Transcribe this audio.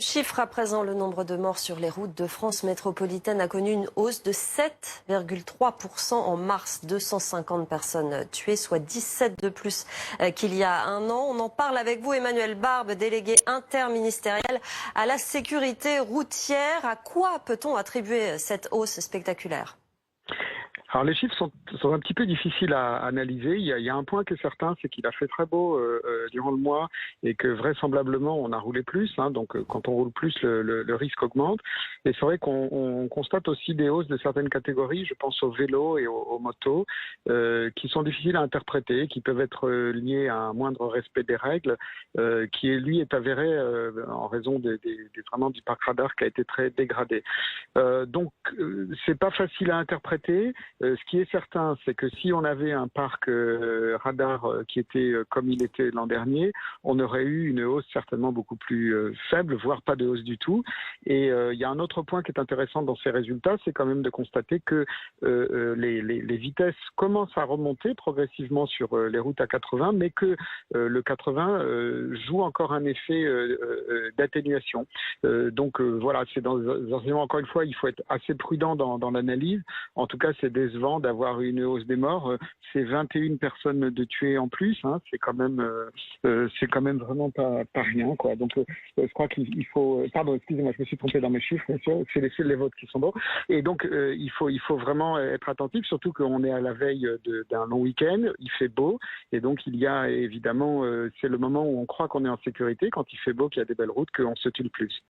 Chiffre à présent, le nombre de morts sur les routes de France métropolitaine a connu une hausse de 7,3% en mars. 250 personnes tuées, soit 17 de plus qu'il y a un an. On en parle avec vous, Emmanuel Barbe, délégué interministériel à la sécurité routière. À quoi peut-on attribuer cette hausse spectaculaire ? Alors les chiffres sont un petit peu difficiles à analyser. Il y a un point qui est certain, c'est qu'il a fait très beau durant le mois et que vraisemblablement on a roulé plus. Donc quand on roule plus, le risque augmente. Et c'est vrai qu'on constate aussi des hausses de certaines catégories. Je pense aux vélos et aux motos qui sont difficiles à interpréter, qui peuvent être liées à un moindre respect des règles, qui lui est avéré en raison vraiment du parc radar qui a été très dégradé. Donc c'est pas facile à interpréter. Ce qui est certain, c'est que si on avait un parc radar qui était comme il était l'an dernier, on aurait eu une hausse certainement beaucoup plus faible, voire pas de hausse du tout. Et il y a un autre point qui est intéressant dans ces résultats, c'est quand même de constater que les vitesses commencent à remonter progressivement sur les routes à 80, mais que le 80 joue encore un effet d'atténuation. Donc voilà, c'est encore une fois, il faut être assez prudent dans l'analyse. En tout cas, c'est décevant d'avoir une hausse des morts. C'est 21 personnes de tuées en plus. C'est quand même vraiment pas rien, quoi. Donc, je crois qu'il faut. Pardon, excusez-moi, je me suis trompé dans mes chiffres. Bien sûr, c'est les vôtres qui sont bons. Et donc, il faut vraiment être attentif, surtout qu'on est à la veille d'un long week-end. Il fait beau, et donc il y a évidemment, c'est le moment où on croit qu'on est en sécurité. Quand il fait beau, qu'il y a des belles routes, qu'on se tue le plus.